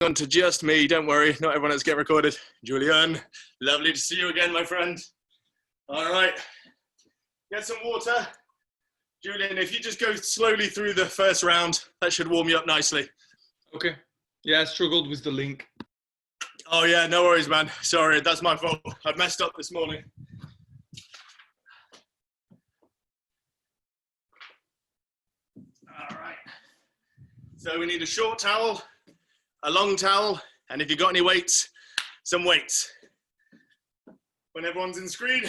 on to just me, don't worry, not everyone else get recorded. Julian, lovely to see you again, my friend. All right, get some water. Julian, if you just go slowly through the first round, that should warm you up nicely. Okay. Yeah, I struggled with the link. Oh yeah, no worries, man. Sorry, that's my fault. I messed up this morning. All right. So we need a short towel, a long towel, and if you've got any weights, some weights. When everyone's in screen,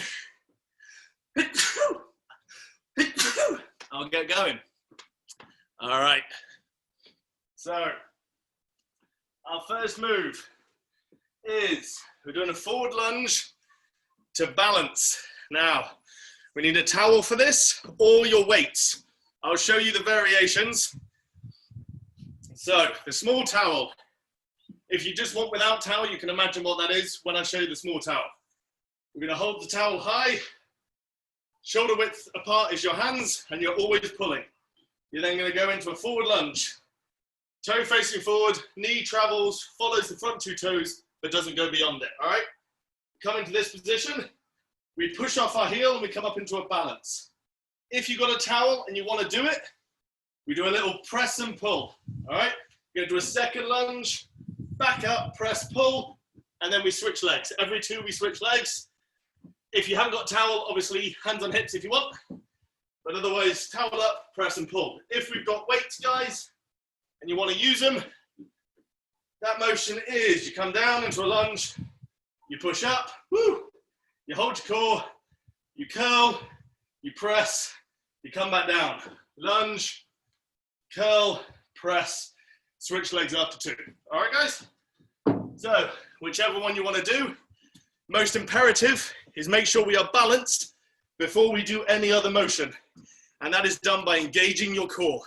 I'll get going. All right. So our first move is we're doing a forward lunge to balance. Now, we need a towel for this or your weights. I'll show you the variations. So the small towel, if you just want without towel, you can imagine what that is when I show you the small towel. We're going to hold the towel high, shoulder width apart is your hands, and you're always pulling. You're then going to go into a forward lunge. Toe facing forward, knee travels, follows the front two toes, but doesn't go beyond it, all right? Come into this position, we push off our heel and we come up into a balance. If you've got a towel and you want to do it, we do a little press and pull, all right? We're going to do a second lunge, back up, press, pull, and then we switch legs. Every two, we switch legs. If you haven't got a towel, obviously, hands on hips if you want, but otherwise, towel up, press and pull. If we've got weights, guys, and you want to use them, that motion is you come down into a lunge, you push up, woo, you hold your core, you curl, you press, you come back down. Lunge, curl, press, switch legs after two. All right, guys? So, whichever one you want to do, most imperative is make sure we are balanced before we do any other motion. And that is done by engaging your core.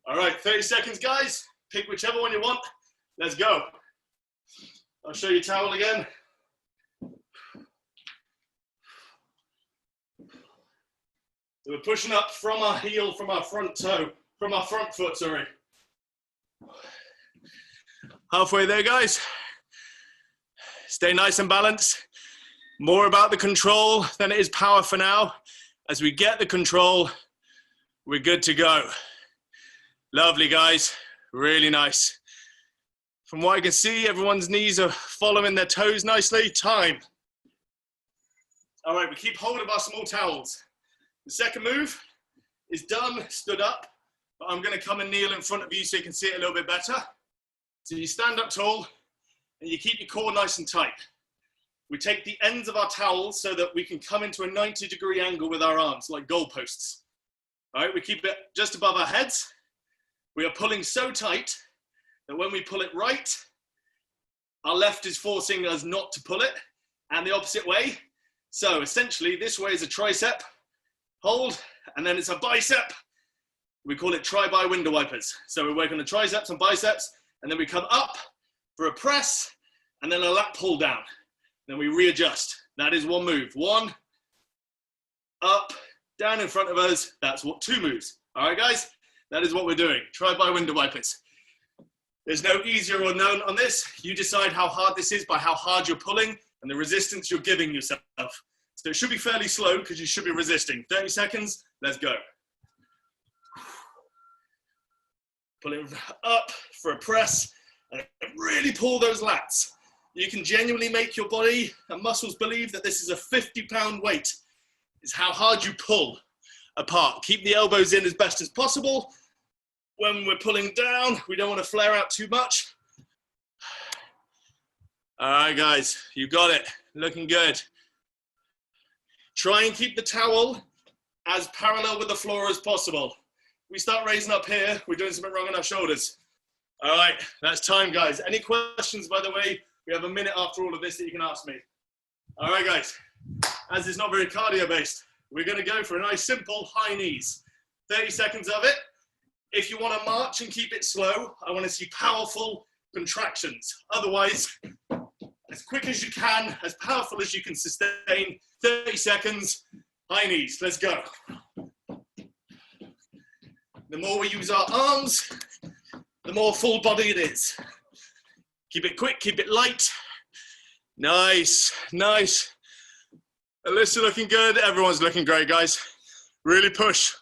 All right, 30 seconds, guys. Pick whichever one you want. Let's go. I'll show you towel again. So we're pushing up from our heel, from our front toe, from our front foot, sorry. Halfway there, guys. Stay nice and balanced. More about the control than it is power for now. As we get the control, we're good to go. Lovely, guys. Really nice. From what I can see, everyone's knees are following their toes nicely. Time. All right, we keep hold of our small towels. The second move is done, stood up, but I'm going to come and kneel in front of you so you can see it a little bit better. So you stand up tall and you keep your core nice and tight. We take the ends of our towels so that we can come into a 90-degree angle with our arms, like goalposts. All right, we keep it just above our heads. We are pulling so tight that when we pull it right, our left is forcing us not to pull it, and the opposite way. So essentially, this way is a tricep, hold, and then it's a bicep. We call it tri-bi window wipers. So we work on the triceps and biceps, and then we come up for a press, and then a lat pull down. Then we readjust. That is one move. One, up, down in front of us. That's what two moves. All right, guys? That is what we're doing. Tri-bi window wipers. There's no easier or known on this. You decide how hard this is by how hard you're pulling and the resistance you're giving yourself. So it should be fairly slow because you should be resisting. 30 seconds, let's go. Pull it up for a press and really pull those lats. You can genuinely make your body and muscles believe that this is a 50-pound weight. It's how hard you pull apart. Keep the elbows in as best as possible. When we're pulling down, we don't want to flare out too much. All right, guys, you got it. Looking good. Try and keep the towel as parallel with the floor as possible. We start raising up here, we're doing something wrong on our shoulders. All right, that's time, guys. Any questions, by the way? We have a minute after all of this that you can ask me. All right, guys. As it's not very cardio-based, we're going to go for a nice, simple high knees. 30 seconds of it. If you want to march and keep it slow, I want to see powerful contractions. Otherwise, as quick as you can, as powerful as you can sustain, 30 seconds, high knees. Let's go. The more we use our arms, the more full body it is. Keep it quick, keep it light. Nice, nice. Alyssa looking good. Everyone's looking great, guys. Really push.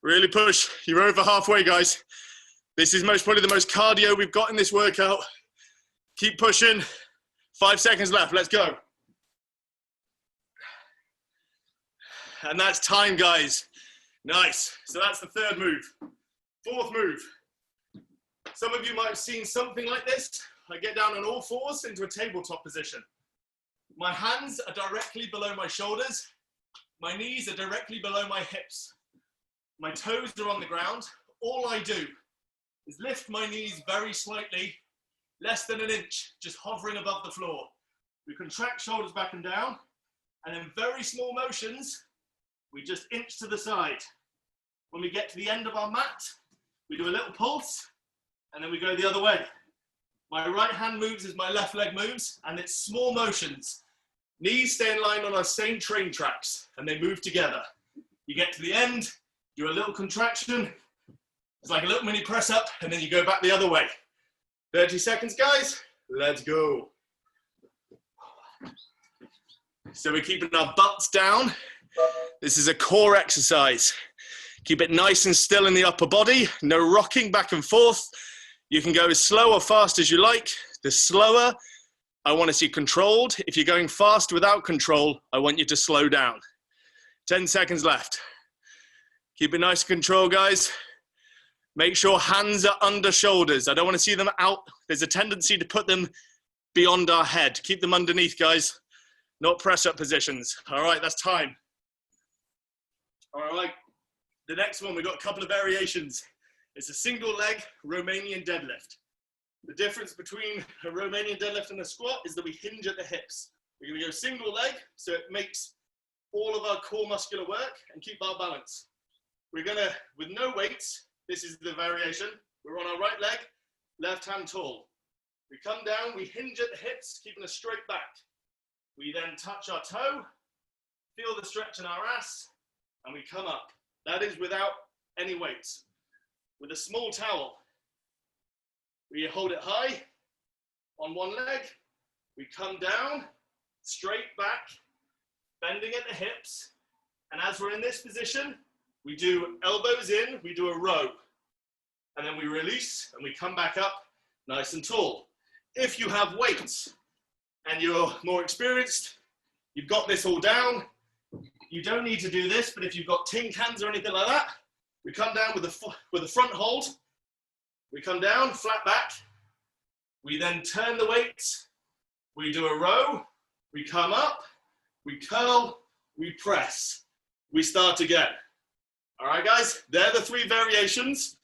Really push. You're over halfway, guys. This is probably the most cardio we've got in this workout. Keep pushing. 5 seconds left. Let's go. And that's time, guys. Nice. So that's the third move. Fourth move. Some of you might have seen something like this. I get down on all fours into a tabletop position. My hands are directly below my shoulders. My knees are directly below my hips. My toes are on the ground. All I do is lift my knees very slightly, less than an inch, just hovering above the floor. We contract shoulders back and down, and in very small motions, we just inch to the side. When we get to the end of our mat, we do a little pulse, and then we go the other way. My right hand moves as my left leg moves, and it's small motions. Knees stay in line on our same train tracks, and they move together. You get to the end, do a little contraction. It's like a little mini press up, and then you go back the other way. 30 seconds, guys. Let's go. So we're keeping our butts down. This is a core exercise. Keep it nice and still in the upper body. No rocking back and forth. You can go as slow or fast as you like. The slower, I want to see controlled. If you're going fast without control, I want you to slow down. 10 seconds left. Keep it nice and controlled, guys. Make sure hands are under shoulders. I don't want to see them out. There's a tendency to put them beyond our head. Keep them underneath, guys. Not press up positions. All right, that's time. All right, the next one, we've got a couple of variations. It's a single leg Romanian deadlift. The difference between a Romanian deadlift and a squat is that we hinge at the hips. We're gonna go single leg, so it makes all of our core muscular work and keep our balance. We're gonna, with no weights, this is the variation. We're on our right leg, left hand tall. We come down, we hinge at the hips, keeping a straight back. We then touch our toe, feel the stretch in our ass, and we come up. That is without any weights. With a small towel, we hold it high on one leg, we come down, straight back, bending at the hips, and as we're in this position, we do elbows in, we do a row, and then we release and we come back up nice and tall. If you have weights and you're more experienced, you've got this all down, you don't need to do this, but if you've got tin cans or anything like that, we come down with the front hold, we come down, flat back, we then turn the weights, we do a row, we come up, we curl, we press, we start again. All right, guys, they're the three variations.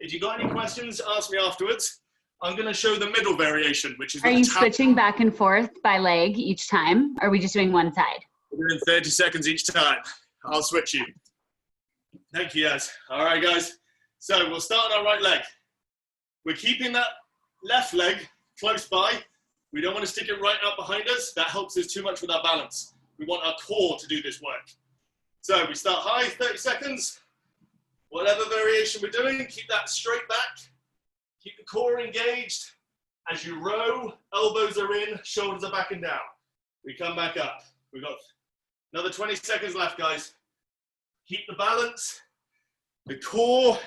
If you got any questions, ask me afterwards. I'm gonna show the middle variation, which is— Are you switching back and forth by leg each time? Or are we just doing one side? We're doing 30 seconds each time. I'll switch you. Thank you, guys. All right, guys. So we'll start on our right leg. We're keeping that left leg close by. We don't want to stick it right up behind us. That helps us too much with our balance. We want our core to do this work. So we start high, 30 seconds. Whatever variation we're doing, keep that straight back. Keep the core engaged. As you row, elbows are in, shoulders are back and down. We come back up. We've got another 20 seconds left, guys. Keep the balance. The core,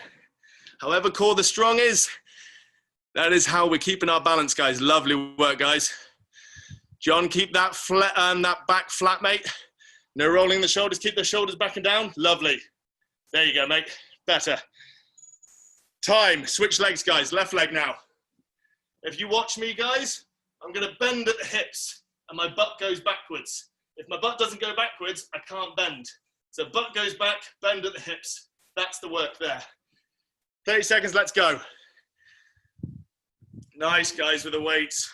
however core the strong is, that is how we're keeping our balance, guys. Lovely work, guys. John, keep that flat, that back flat, mate. No rolling the shoulders. Keep the shoulders back and down. Lovely. There you go, mate. Better. Time. Switch legs, guys. Left leg now. If you watch me, guys, I'm going to bend at the hips and my butt goes backwards. If my butt doesn't go backwards, I can't bend. So butt goes back, bend at the hips. That's the work there. 30 seconds, let's go. Nice, guys, with the weights.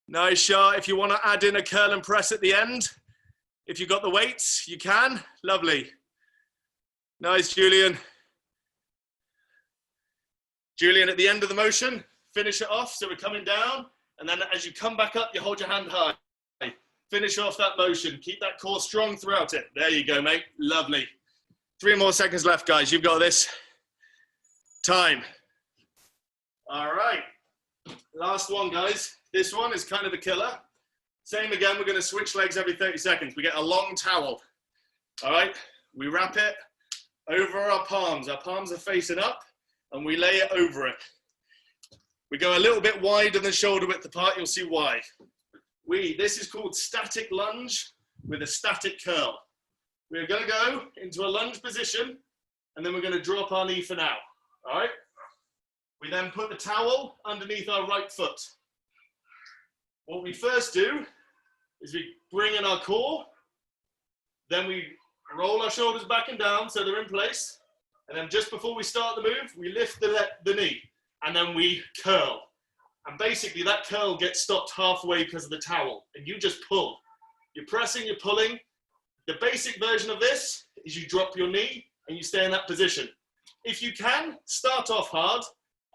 Nice shot. If you want to add in a curl and press at the end, if you've got the weights, you can. Lovely. Nice, Julian. Julian, at the end of the motion, finish it off. So we're coming down, and then as you come back up, you hold your hand high. Finish off that motion. Keep that core strong throughout it. There you go, mate. Lovely. 3 more seconds left, guys. You've got this. Time. All right. Last one, guys. This one is kind of a killer. Same again, we're going to switch legs every 30 seconds. We get a long towel. All right. We wrap it over our palms. Our palms are facing up, and we lay it over it. We go a little bit wider than shoulder width apart. You'll see why. This is called static lunge with a static curl. We're going to go into a lunge position, and then we're going to drop our knee for now. All right. We then put the towel underneath our right foot. What we first do is we bring in our core, then we roll our shoulders back and down so they're in place, and then just before we start the move, we lift the knee, and then we curl. And basically that curl gets stopped halfway because of the towel, and you just pull. You're pressing, you're pulling. The basic version of this is you drop your knee and you stay in that position. If you can, start off hard,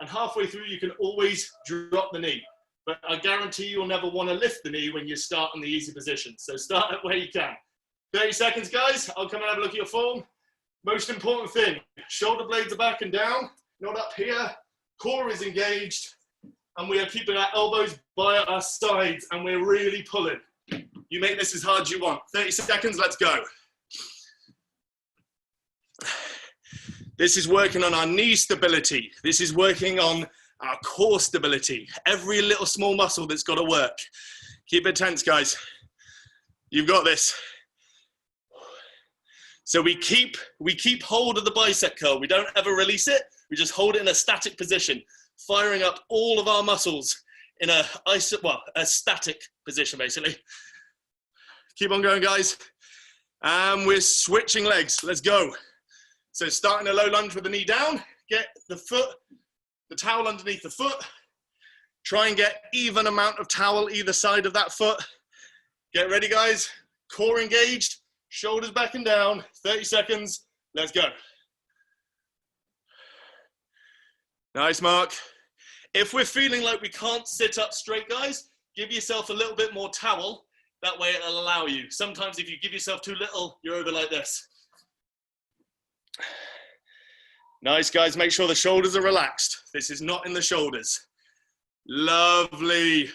and halfway through you can always drop the knee. But I guarantee you'll never want to lift the knee when you start in the easy position. So start at where you can. 30 seconds, guys. I'll come and have a look at your form. Most important thing, shoulder blades are back and down, not up here. Core is engaged, and we are keeping our elbows by our sides, and we're really pulling. You make this as hard as you want. 30 seconds, let's go. This is working on our knee stability. This is working on our core stability. Every little small muscle that's got to work. Keep it tense, guys. You've got this. So we keep hold of the bicep curl. We don't ever release it. We just hold it in a static position, firing up all of our muscles in a static position, basically. Keep on going, guys. And we're switching legs. Let's go. So starting a low lunge with the knee down, get the towel underneath the foot. Try and get even amount of towel either side of that foot. Get ready, guys. Core engaged, shoulders back and down. 30 seconds. Let's go. Nice, Mark. If we're feeling like we can't sit up straight, guys, give yourself a little bit more towel. That way it'll allow you. Sometimes if you give yourself too little, you're over like this. Nice, guys. Make sure the shoulders are relaxed. This is not in the shoulders. Lovely.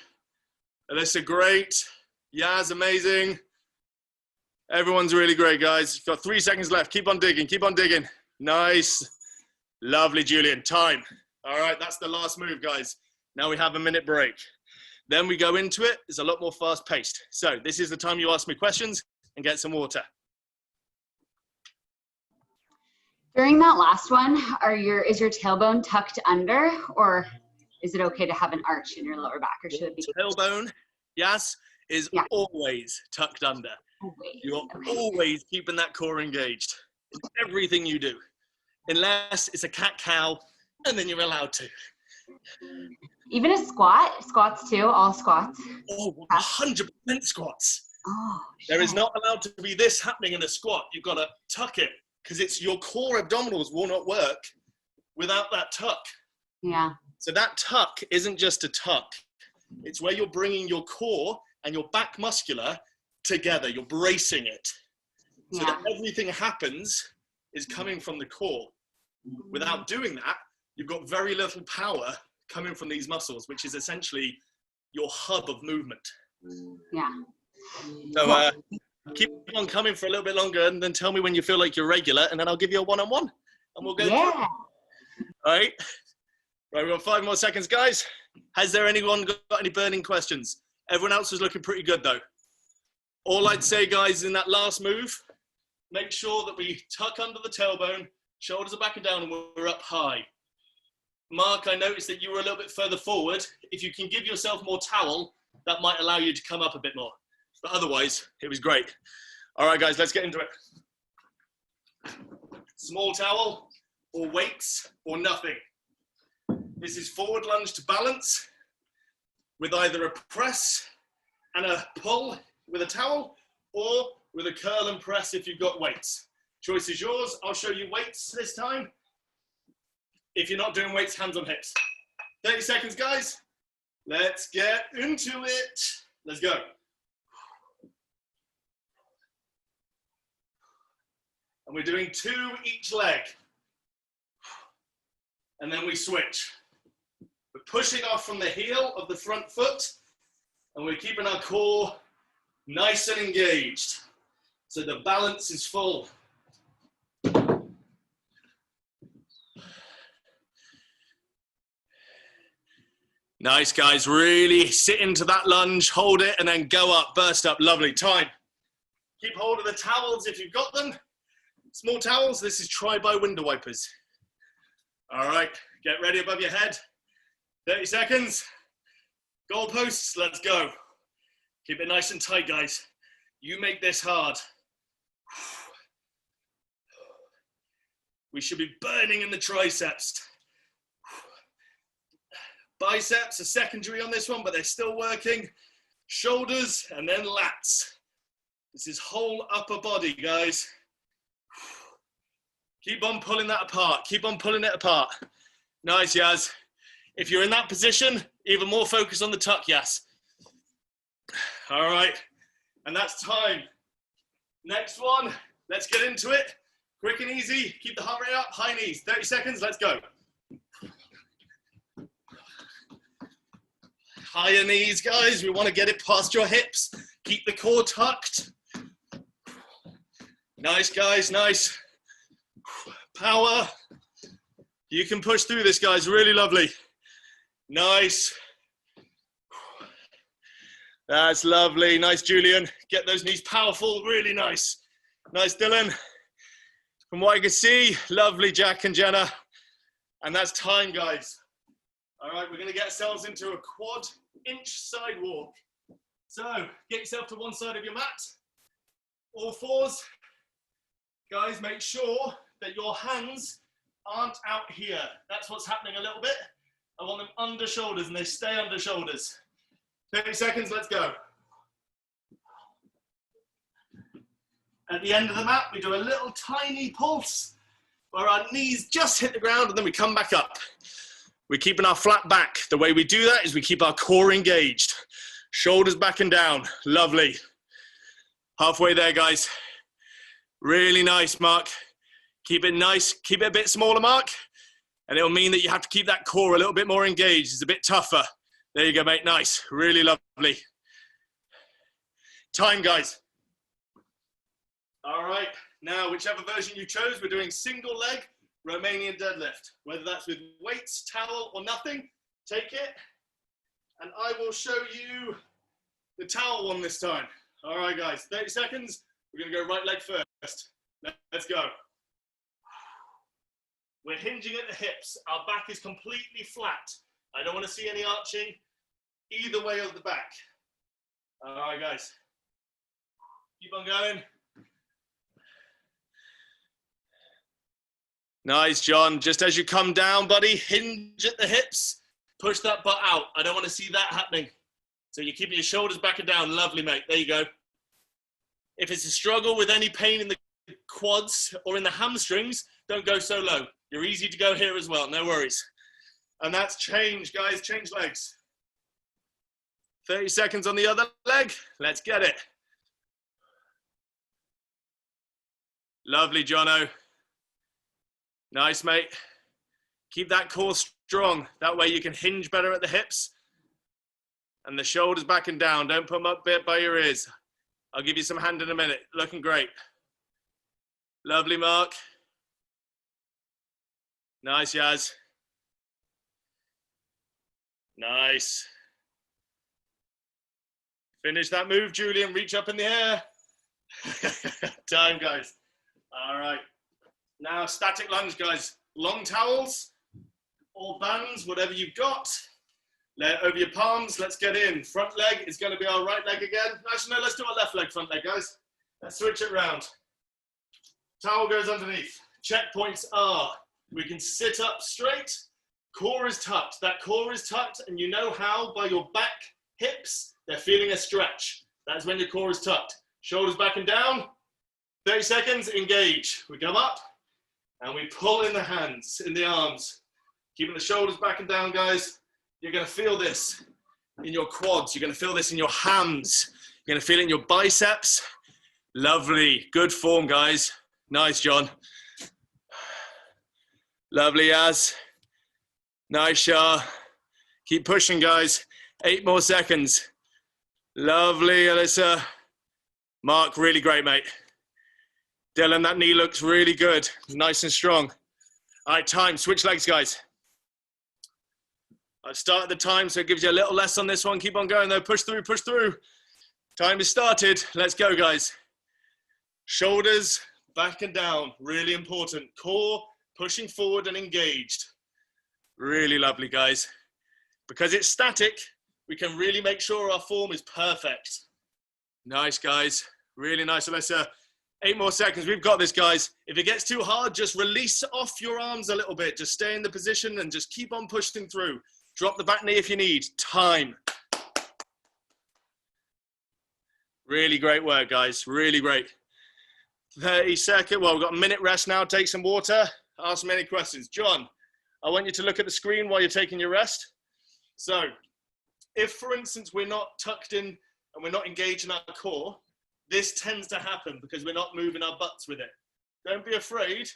Alyssa, great. Yaz, amazing. Everyone's really great, guys. You've got 3 seconds left. Keep on digging. Keep on digging. Nice. Lovely, Julian. Time. All right, that's the last move, guys. Now we have a minute break. Then we go into it. It's a lot more fast-paced. So this is the time you ask me questions and get some water. During that last one, is your tailbone tucked under, or is it okay to have an arch in your lower back, or should it be? Tailbone, yes, is always tucked under. Always. You're always keeping that core engaged in everything you do, unless it's a cat-cow, and then you're allowed to. Even a squats too, all squats. Oh, 100% squats. Oh, there is not allowed to be this happening in a squat. You've got to tuck it, because it's your core abdominals will not work without that tuck. Yeah. So that tuck isn't just a tuck. It's where you're bringing your core and your back muscular together. You're bracing it. So that everything happens is coming from the core. Without doing that, you've got very little power coming from these muscles, which is essentially your hub of movement. Yeah. So keep on coming for a little bit longer, and then tell me when you feel like you're regular, and then I'll give you a one-on-one, and we'll go through. All right. Right, we've got 5 more seconds, guys. Has there anyone got any burning questions? Everyone else is looking pretty good, though. All I'd say, guys, in that last move, make sure that we tuck under the tailbone, shoulders are back and down, and we're up high. Mark, I noticed that you were a little bit further forward. If you can give yourself more towel, that might allow you to come up a bit more. But otherwise, it was great. All right, guys, let's get into it. Small towel, or weights, or nothing. This is forward lunge to balance with either a press and a pull with a towel, or with a curl and press if you've got weights. Choice is yours. I'll show you weights this time. If you're not doing weights, hands on hips. 30 seconds, guys. Let's get into it. Let's go. And we're doing 2 each leg. And then we switch. pushing off from the heel of the front foot, and we're keeping our core nice and engaged. So the balance is full. Nice, guys. Really sit into that lunge, hold it, and then go up, burst up. Lovely. Time. Keep hold of the towels if you've got them. Small towels. This is try-by window wipers. All right. Get ready above your head. 30 seconds. Goalposts. Let's go. Keep it nice and tight, guys. You make this hard. We should be burning in the triceps. Biceps are secondary on this one, but they're still working. Shoulders and then lats. This is whole upper body, guys. Keep on pulling that apart. Keep on pulling it apart. Nice, Yaz. If you're in that position, even more focus on the tuck, Yaz. All right, and that's time. Next one, let's get into it. Quick and easy, keep the heart rate up, high knees. 30 seconds, let's go. Higher knees, guys. We want to get it past your hips. Keep the core tucked. Nice, guys, nice. Power. You can push through this, guys. Really lovely. Nice. That's lovely. Nice, Julian. Get those knees powerful. Really nice. Nice, Dylan. From what I can see, lovely, Jack and Jenna. And that's time, guys. All right, we're going to get ourselves into a quad inch side walk. So get yourself to one side of your mat. All fours. Guys, make sure that your hands aren't out here. That's what's happening a little bit. I want them under shoulders, and they stay under shoulders. 30 seconds, let's go. At the end of the mat, we do a little tiny pulse where our knees just hit the ground and then we come back up. We're keeping our flat back. The way we do that is we keep our core engaged. Shoulders back and down. Lovely. Halfway there, guys. Really nice, Mark. Keep it nice. Keep it a bit smaller, Mark. And it'll mean that you have to keep that core a little bit more engaged. It's a bit tougher. There you go, mate. Nice. Really lovely. Time, guys. All right. Now, whichever version you chose, we're doing single leg Romanian deadlift. Whether that's with weights, towel, or nothing, take it. And I will show you the towel one this time. All right, guys. 30 seconds. We're going to go right leg first. Let's go. We're hinging at the hips. Our back is completely flat. I don't want to see any arching either way of the back. All right, guys. Keep on going. Nice, John. Just as you come down, buddy, hinge at the hips. Push that butt out. I don't want to see that happening. So you're keeping your shoulders back and down. Lovely, mate. There you go. If it's a struggle with any pain in the quads or in the hamstrings, don't go so low. You're easy to go here as well. No worries. And that's change, guys. Change legs. 30 seconds on the other leg. Let's get it. Lovely, Jono. Nice, mate. Keep that core strong. That way you can hinge better at the hips. And the shoulders back and down. Don't put them up bit by your ears. I'll give you some hand in a minute. Looking great. Lovely, Mark. Nice, Yaz. Nice. Finish that move, Julian. Reach up in the air. Time, guys. All right. Now, static lunge, guys. Long towels or bands, whatever you've got. Lay it over your palms. Let's get in. Front leg is going to be our right leg again. Actually, no, let's do our left leg, front leg, guys. Let's switch it around. Towel goes underneath. Checkpoints are, we can sit up straight. Core is tucked. That core is tucked, and you know how by your back, hips, they're feeling a stretch. That's when your core is tucked. Shoulders back and down. 30 seconds, engage. We come up, and we pull in the hands, in the arms. Keeping the shoulders back and down, guys. You're going to feel this in your quads. You're going to feel this in your hams. You're going to feel it in your biceps. Lovely. Good form, guys. Nice, John. Lovely, Az. Nice, Shah. Keep pushing, guys. 8 more seconds. Lovely, Alyssa. Mark, really great, mate. Dylan, that knee looks really good. Nice and strong. All right, time. Switch legs, guys. I've started the time, so it gives you a little less on this one. Keep on going, though. Push through, push through. Time is started. Let's go, guys. Shoulders back and down. Really important. Core pushing forward and engaged. Really lovely, guys. Because it's static, we can really make sure our form is perfect. Nice, guys. Really nice, Alyssa. 8 more seconds. We've got this, guys. If it gets too hard, just release off your arms a little bit. Just stay in the position and just keep on pushing through. Drop the back knee if you need. Time. Really great work, guys. Really great. 30 seconds. Well, we've got a minute rest now. Take some water. Ask me any questions. John, I want you to look at the screen while you're taking your rest. So if, for instance, we're not tucked in and we're not engaged in our core, this tends to happen because we're not moving our butts with it. Don't be afraid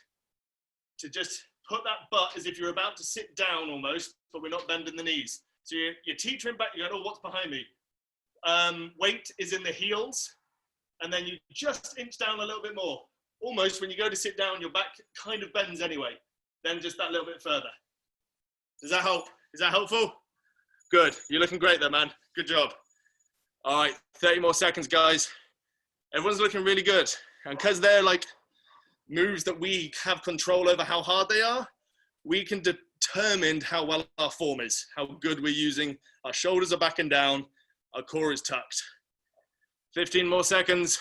to just put that butt as if you're about to sit down almost, but we're not bending the knees. So you're teetering back, you go, oh, what's behind me? Weight is in the heels, and then you just inch down a little bit more. Almost when you go to sit down, your back kind of bends anyway. Then just that little bit further. Does that help? Is that helpful? Good. You're looking great there, man. Good job. All right, 30 more seconds, guys. Everyone's looking really good. And because they're like moves that we have control over how hard they are, we can determine how well our form is, how good we're using. Our shoulders are back and down. Our core is tucked. 15 more seconds.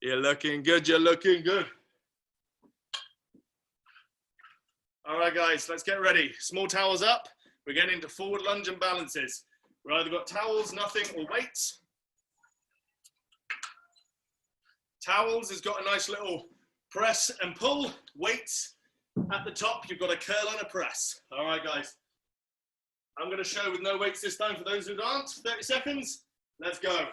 You're looking good. You're looking good. All right, guys, let's get ready. Small towels up. We're getting into forward lunge and balances. We've either got towels, nothing, or weights. Towels has got a nice little press and pull. Weights at the top, you've got a curl and a press. All right, guys. I'm going to show with no weights this time for those who aren't. 30 seconds. Let's go.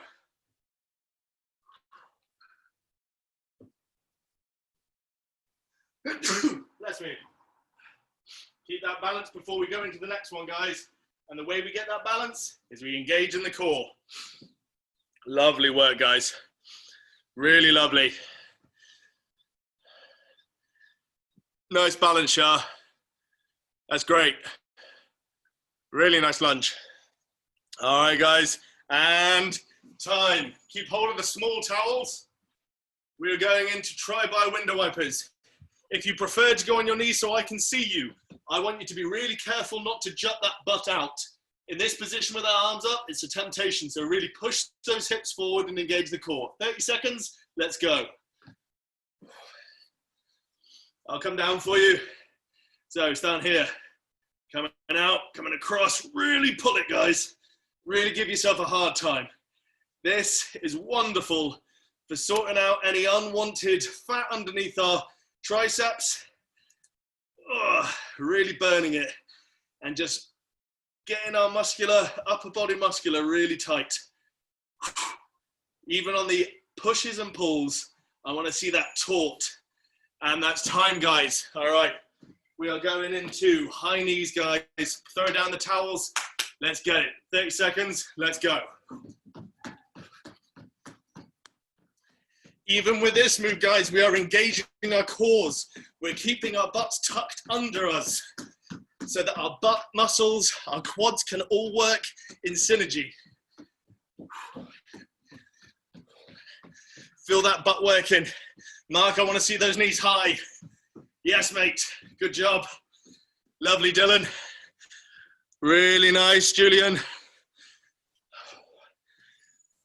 Bless me. Keep that balance before we go into the next one, guys. And the way we get that balance is we engage in the core. Lovely work, guys. Really lovely. Nice balance, Shah. That's great. Really nice lunge. All right, guys. And time. Keep hold of the small towels. We are going into try-by window wipers. If you prefer to go on your knees so I can see you, I want you to be really careful not to jut that butt out. In this position with our arms up, it's a temptation. So really push those hips forward and engage the core. 30 seconds, let's go. I'll come down for you. So stand here, coming out, coming across, really pull it, guys. Really give yourself a hard time. This is wonderful for sorting out any unwanted fat underneath our triceps. Oh, really burning it and just getting our upper body muscular really tight. Even on the pushes and pulls, I want to see that taut. And that's time, guys. All right, we are going into high knees, guys. Throw down the towels. Let's get it. 30 seconds. Let's go. Even with this move, guys, we are engaging our cores. We're keeping our butts tucked under us so that our butt muscles, our quads can all work in synergy. Feel that butt working. Mark, I want to see those knees high. Yes, mate. Good job. Lovely, Dylan. Really nice, Julian.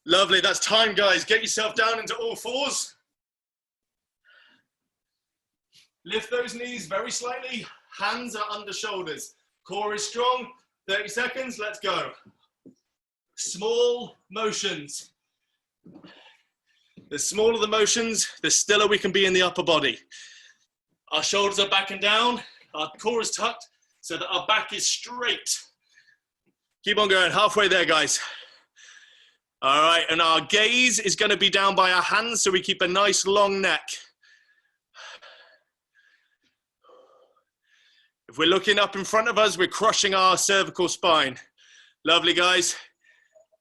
Lovely, that's time, guys. Get yourself down into all fours. Lift those knees very slightly. Hands are under shoulders. Core is strong. 30 seconds, let's go. Small motions. The smaller the motions, the stiller we can be in the upper body. Our shoulders are back and down. Our core is tucked so that our back is straight. Keep on going, halfway there, guys. All right, and our gaze is going to be down by our hands so we keep a nice long neck. If we're looking up in front of us, we're crushing our cervical spine. Lovely, guys.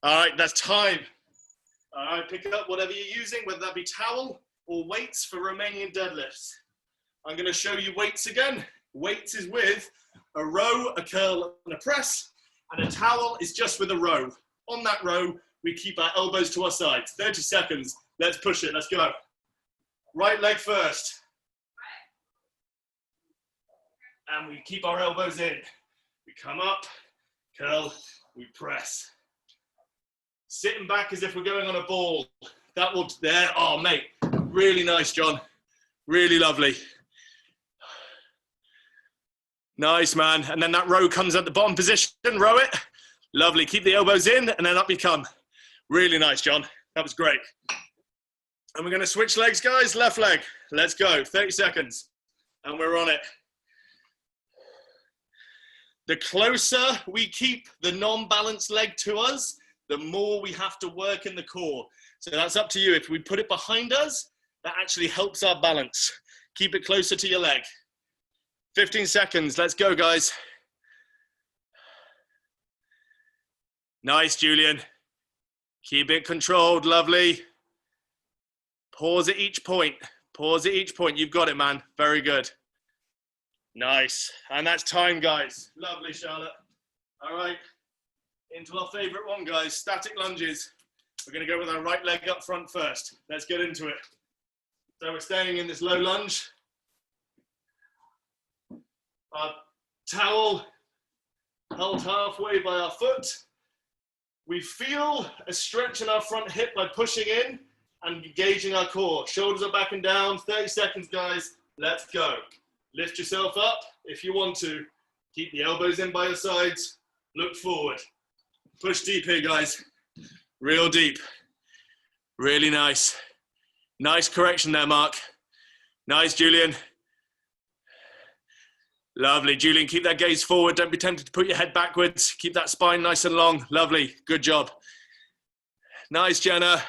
All right, that's time. All right, pick up whatever you're using, whether that be towel or weights for Romanian deadlifts. I'm going to show you weights again. Weights is with a row, a curl, and a press, and a towel is just with a row. On that row, we keep our elbows to our sides. 30 seconds. Let's push it. Let's go. Right leg first. And we keep our elbows in. We come up, curl, we press. Sitting back as if we're going on a ball. That will, there, oh mate, really nice, John. Really lovely. Nice, man. And then that row comes at the bottom position, row it. Lovely, keep the elbows in and then up you come. Really nice, John. That was great. And we're gonna switch legs, guys. Left leg, let's go, 30 seconds. And we're on it. The closer we keep the non-balanced leg to us, the more we have to work in the core. So that's up to you. If we put it behind us, that actually helps our balance. Keep it closer to your leg. 15 seconds, let's go, guys. Nice, Julian. Keep it controlled, lovely. Pause at each point. Pause at each point. You've got it, man. Very good. Nice. And that's time, guys. Lovely, Charlotte. All right. Into our favorite one, guys. Static lunges. We're going to go with our right leg up front first. Let's get into it. So we're staying in this low lunge. Our towel held halfway by our foot. We feel a stretch in our front hip by pushing in and engaging our core. Shoulders are back and down. 30 seconds, guys. Let's go. Lift yourself up if you want to. Keep the elbows in by your sides. Look forward. Push deep here, guys. Real deep. Really nice. Nice correction there, Mark. Nice, Julian. Lovely. Julian, keep that gaze forward. Don't be tempted to put your head backwards. Keep that spine nice and long. Lovely. Good job. Nice, Jenna.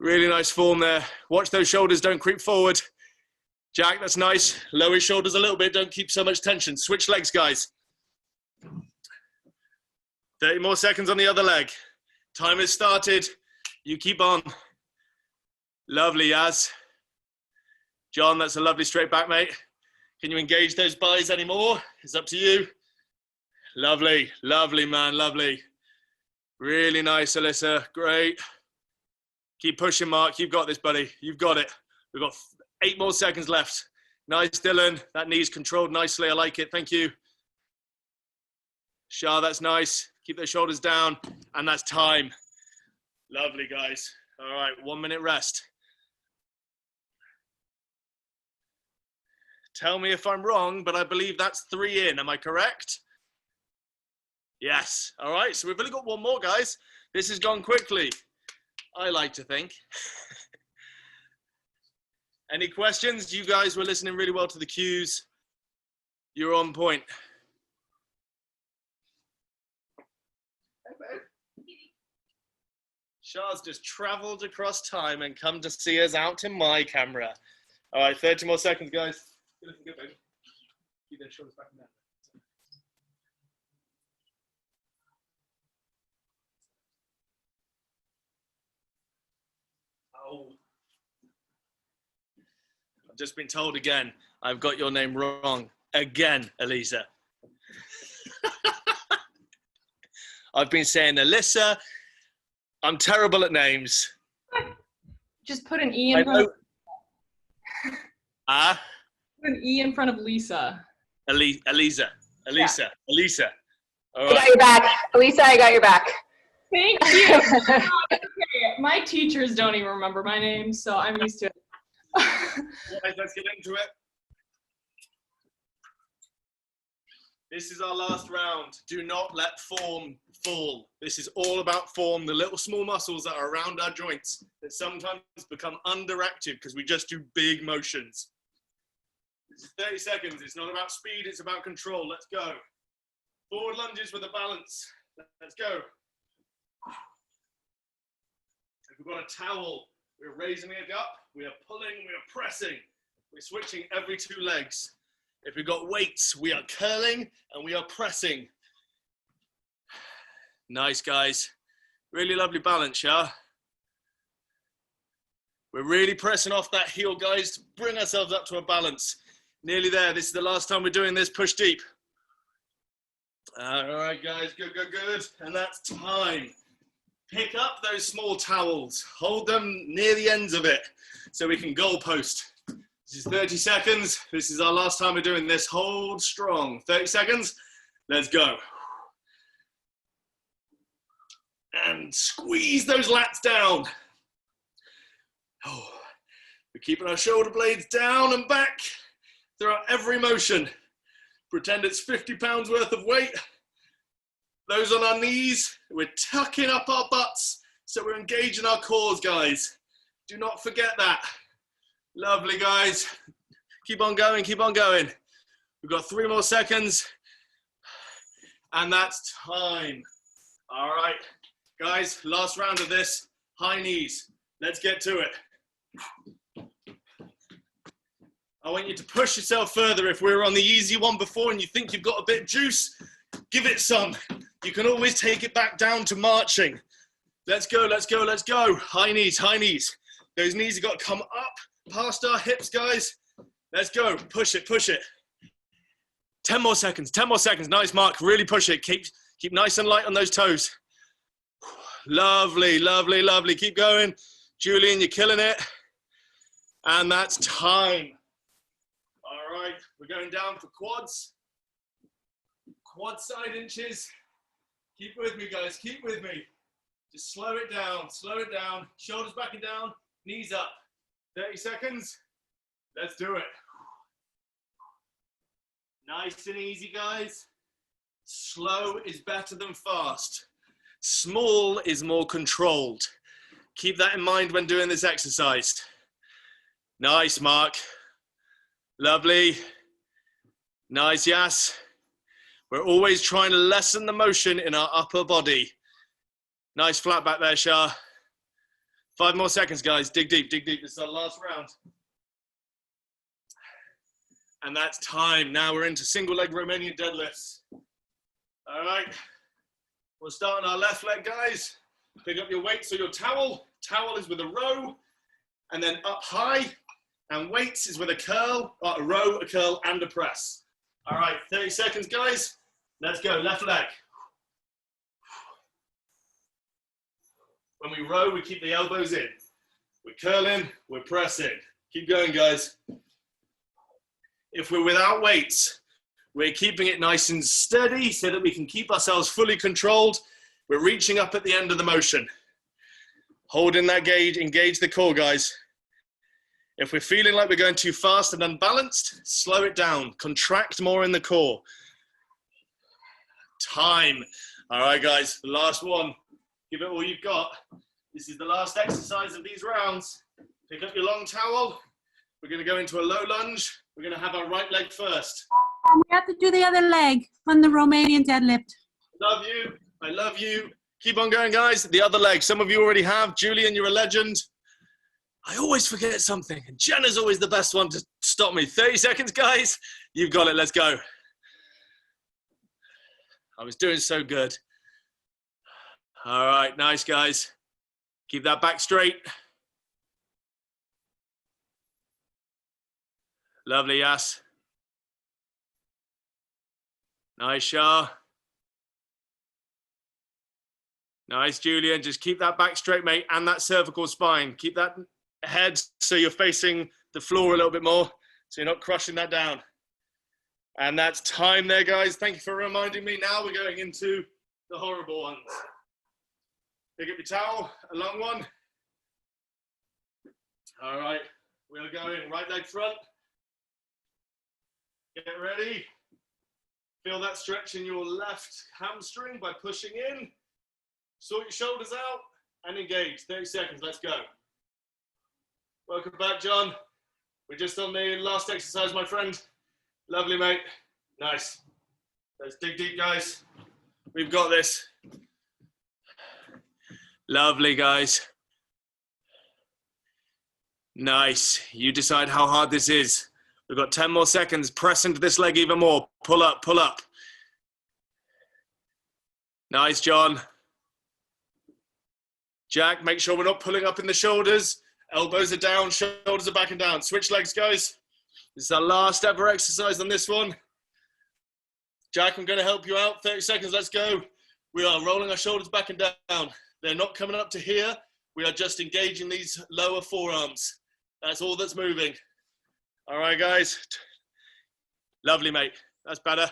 Really nice form there. Watch those shoulders. Don't creep forward. Jack, that's nice. Lower your shoulders a little bit. Don't keep so much tension. Switch legs, guys. 30 more seconds on the other leg. Time has started. You keep on. Lovely, Yaz. John, that's a lovely straight back, mate. Can you engage those buys anymore? It's up to you. Lovely, lovely, man, lovely. Really nice, Alyssa. Great. Keep pushing, Mark. You've got this, buddy. You've got it. We've got 8 more seconds left. Nice, Dylan. That knee's controlled nicely. I like it. Thank you. Shah, that's nice. Keep those shoulders down. And that's time. Lovely, guys. All right, 1 minute rest. Tell me if I'm wrong, but I believe that's 3 in. Am I correct? Yes. All right, so we've only got 1 more, guys. This has gone quickly, I like to think. Any questions? You guys were listening really well to the cues. You're on point. Shah's just traveled across time and come to see us out in my camera. All right, 30 more seconds, guys. You're looking good, baby. Keep those shoulders back and down. Oh. I've just been told again, I've got your name wrong. Again, Elisa. I've been saying Alyssa. I'm terrible at names. Just put an E in front of Ah? Put an E in front of Lisa. Elisa. Yeah. Elisa. All I got right. your back. Lisa, I got your back. Thank you. Okay. My teachers don't even remember my name, so I'm used to it. Guys, let's get into it. This is our last round. Do not let form fall. This is all about form, the little small muscles that are around our joints that sometimes become underactive because we just do big motions. This is 30 seconds. It's not about speed, it's about control. Let's go. Forward lunges with a balance. Let's go. If we've got a towel, we're raising it up, we are pulling, we are pressing. We're switching every 2 legs. If we've got weights, we are curling and we are pressing. Nice, guys. Really lovely balance, yeah? We're really pressing off that heel, guys, to bring ourselves up to a balance. Nearly there. This is the last time we're doing this. Push deep. All right, guys. Good, good, good. And that's time. Pick up those small towels. Hold them near the ends of it so we can goal post. This is 30 seconds. This is our last time we're doing this. Hold strong. 30 seconds. Let's go. And squeeze those lats down. Oh, we're keeping our shoulder blades down and back throughout every motion. Pretend it's 50 pounds worth of weight. Those on our knees, we're tucking up our butts so we're engaging our cores, guys. Do not forget that. Lovely, guys. Keep on going, keep on going. We've got 3 more seconds. And that's time. All right, guys, last round of this. High knees. Let's get to it. I want you to push yourself further. If we were on the easy one before and you think you've got a bit of juice, give it some. You can always take it back down to marching. Let's go, let's go, let's go. High knees, high knees. Those knees have got to come up past our hips, guys. Let's go, push it, push it. 10 more seconds, 10 more seconds. Nice, Mark, really push it. Keep nice and light on those toes. Lovely, lovely, lovely. Keep going. Julian, you're killing it. And that's time. All right, we're going down for quads. Quad side inches. Keep with me, guys, keep with me. Just slow it down, shoulders back and down, knees up. 30 seconds, let's do it. Nice and easy, guys. Slow is better than fast. Small is more controlled. Keep that in mind when doing this exercise. Nice, Mark. Lovely. Nice, Yas. We're always trying to lessen the motion in our upper body. Nice flat back there, Shah. 5 more seconds, guys. Dig deep, dig deep. This is our last round. And that's time. Now we're into single leg Romanian deadlifts. All right. We'll start on our left leg, guys. Pick up your weights or your towel. Towel is with a row, and then up high. And weights is with a curl, a row, a curl, and a press. All right, 30 seconds, guys. Let's go, left leg. When we row, we keep the elbows in. We're curling, we're pressing. Keep going, guys. If we're without weights, we're keeping it nice and steady so that we can keep ourselves fully controlled. We're reaching up at the end of the motion. Holding that gauge, engage the core, guys. If we're feeling like we're going too fast and unbalanced, slow it down. Contract more in the core. Time. All right, guys, the last one. Give it all you've got. This is the last exercise of these rounds. Pick up your long towel. We're going to go into a low lunge. We're going to have our right leg first. We have to do the other leg on the Romanian deadlift. Love you. I love you. Keep on going, guys. The other leg. Some of you already have. Julian, you're a legend. I always forget something. And Jenna's always the best one to stop me. 30 seconds, guys. You've got it. Let's go. I was doing so good. All right. Nice, guys. Keep that back straight. Lovely, Yas. Nice, Shah. Nice, Julian. Just keep that back straight, mate, and that cervical spine. Keep that head so you're facing the floor a little bit more, so you're not crushing that down. And that's time there, guys. Thank you for reminding me. Now we're going into the horrible ones. Pick up your towel, a long one. All right, we're going right leg front. Get ready. Feel that stretch in your left hamstring by pushing in. Sort your shoulders out and engage. 30 seconds, let's go. Welcome back, John. We're just on the last exercise, my friend. Lovely, mate. Nice. Let's dig deep, guys. We've got this. Lovely, guys. Nice. You decide how hard this is. We've got 10 more seconds. Press into this leg even more. Pull up, pull up. Nice, John. Jack, make sure we're not pulling up in the shoulders. Elbows are down, shoulders are back and down. Switch legs, guys. This is our last ever exercise on this one. Jack, I'm going to help you out. 30 seconds, let's go. We are rolling our shoulders back and down. They're not coming up to here. We are just engaging these lower forearms. That's all that's moving. All right, guys. Lovely, mate. That's better.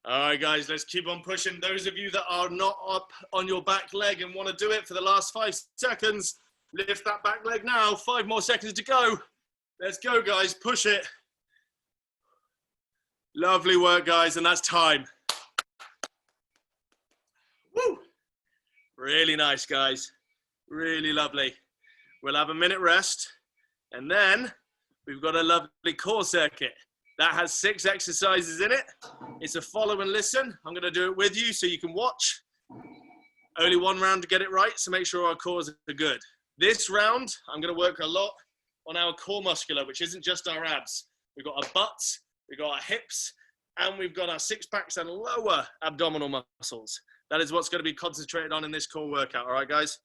All right, guys, let's keep on pushing. Those of you that are not up on your back leg and want to do it for the last 5 seconds, lift that back leg now. 5 more seconds to go. Let's go, guys. Push it. Lovely work, guys, and that's time. Woo! Really nice, guys. Really lovely. We'll have a minute rest, and then we've got a lovely core circuit. That has 6 exercises in it. It's a follow and listen. I'm going to do it with you so you can watch. Only 1 round to get it right, so make sure our cores are good. This round, I'm going to work a lot on our core muscular, which isn't just our abs. We've got our butts, we've got our hips, and we've got our 6 packs and lower abdominal muscles. That is what's going to be concentrated on in this core workout. All right, guys?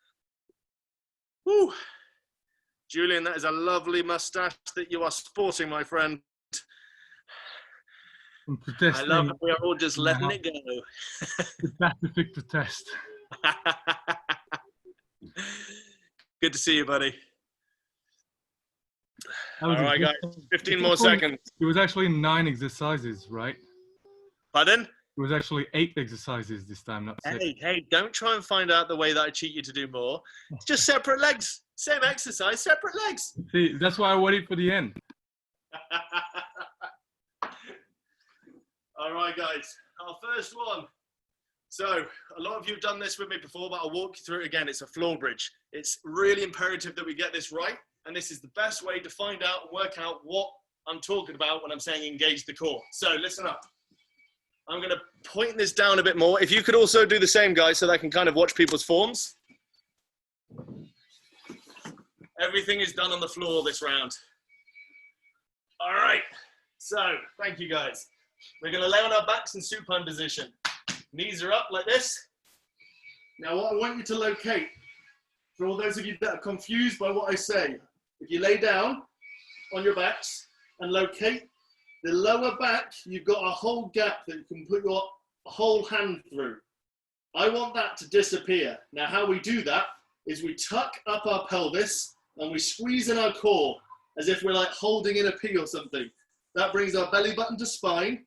Woo! Julian, that is a lovely mustache that you are sporting, my friend. I love it. We are all just letting it go. Specific to test. Good to see you, buddy. All right, guys. 15 more seconds. It was actually 9 exercises, right? Pardon? It was actually 8 exercises this time, not 6. Hey, don't try and find out the way that I cheat you to do more. It's just separate legs. Same exercise, separate legs. See, that's why I waited for the end. All right, guys, our first one. So a lot of you have done this with me before, but I'll walk you through it again. It's a floor bridge. It's really imperative that we get this right. And this is the best way to find out and work out what I'm talking about when I'm saying engage the core. So listen up. I'm going to point this down a bit more. If you could also do the same, guys, so that I can kind of watch people's forms. Everything is done on the floor this round. All right. So thank you, guys. We're going to lay on our backs in supine position. Knees are up like this. Now what I want you to locate, for all those of you that are confused by what I say, if you lay down on your backs and locate the lower back, you've got a whole gap that you can put your whole hand through. I want that to disappear. Now how we do that is we tuck up our pelvis and we squeeze in our core as if we're like holding in a pea or something. That brings our belly button to spine.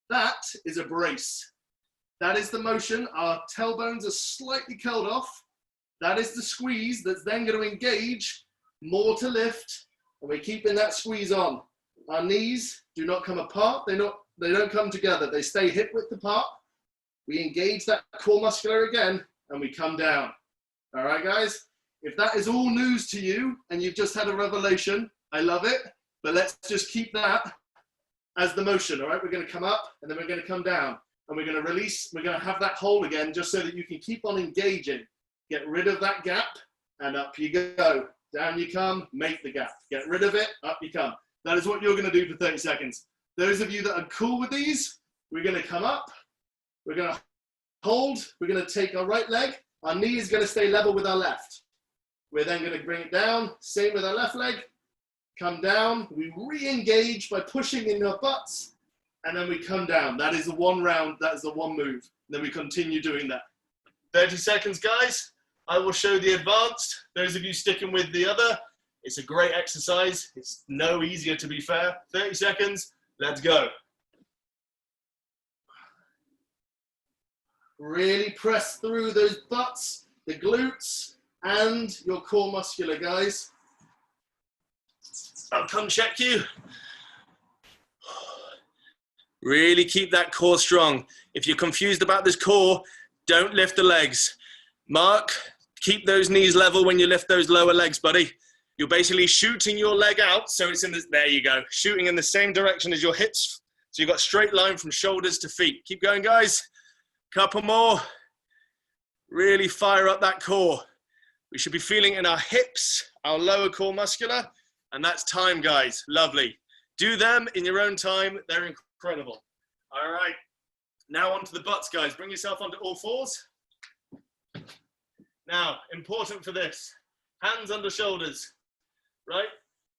That is a brace. That is the motion. Our tailbones are slightly curled off. That is the squeeze that's then going to engage, more to lift, and we're keeping that squeeze on. Our knees do not come apart. They don't come together. They stay hip width apart. We engage that core muscular again, and we come down. All right, guys? If that is all news to you, and you've just had a revelation, I love it, but let's just keep that as the motion, all right? We're going to come up, and then we're going to come down, and we're going to release. We're going to have that hold again, just so that you can keep on engaging. Get rid of that gap, and up you go. Down you come, make the gap. Get rid of it, up you come. That is what you're going to do for 30 seconds. Those of you that are cool with these, we're going to come up, we're going to hold, we're going to take our right leg, our knee is going to stay level with our left. We're then going to bring it down, same with our left leg, come down, we re-engage by pushing in our butts, and then we come down. That is the one round, that is the one move. Then we continue doing that. 30 seconds, guys. I will show the advanced. Those of you sticking with the other, it's a great exercise. It's no easier, to be fair. 30 seconds, let's go. Really press through those butts, the glutes, and your core muscular, guys. I'll come check you. Really keep that core strong. If you're confused about this core, don't lift the legs. Mark, keep those knees level when you lift those lower legs, buddy. You're basically shooting your leg out, so it's in the, there you go, shooting in the same direction as your hips. So you've got straight line from shoulders to feet. Keep going, guys. Couple more. Really fire up that core. We should be feeling in our hips, our lower core muscular, and that's time, guys. Lovely. Do them in your own time. They're incredible. All right. Now onto the butts, guys. Bring yourself onto all fours. Now, important for this, hands under shoulders, right?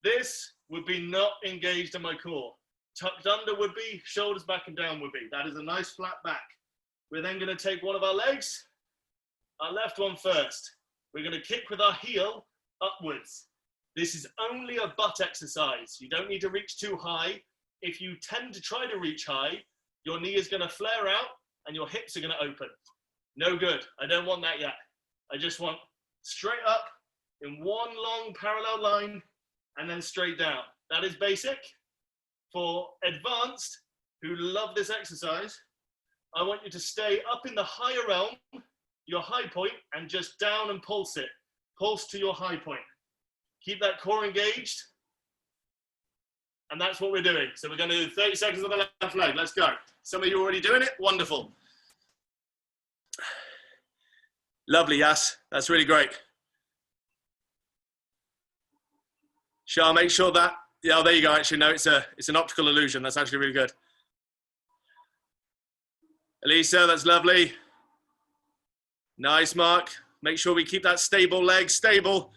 This would be not engaged in my core. Tucked under would be, shoulders back and down would be. That is a nice flat back. We're then going to take one of our legs, our left one first. We're going to kick with our heel upwards. This is only a butt exercise. You don't need to reach too high. If you tend to try to reach high, your knee is going to flare out and your hips are going to open. No good. I don't want that yet. I just want straight up in one long parallel line and then straight down. That is basic. For advanced, who love this exercise, I want you to stay up in the higher realm, your high point, and just down and pulse it. Pulse to your high point. Keep that core engaged. And that's what we're doing. So we're going to do 30 seconds on the left leg. Let's go. Some of you are already doing it. Wonderful. Lovely, Yas. That's really great. Shah, make sure that, yeah, there you go. Actually, no, it's an optical illusion. That's actually really good. Elisa, that's lovely. Nice, Mark. Make sure we keep that stable leg stable.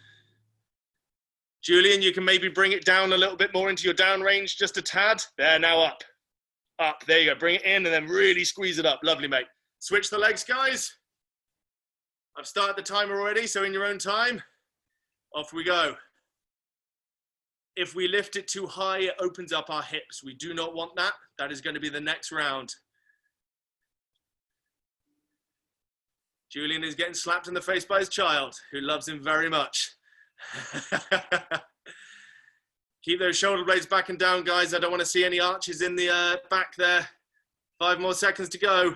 Julian, you can maybe bring it down a little bit more into your down range, just a tad. There, now up. Up, there you go. Bring it in and then really squeeze it up. Lovely, mate. Switch the legs, guys. I've started the timer already, so in your own time, off we go. If we lift it too high, it opens up our hips. We do not want that. That is going to be the next round. Julian is getting slapped in the face by his child, who loves him very much. Keep those shoulder blades back and down, guys. I don't want to see any arches in the back there. 5 more seconds to go.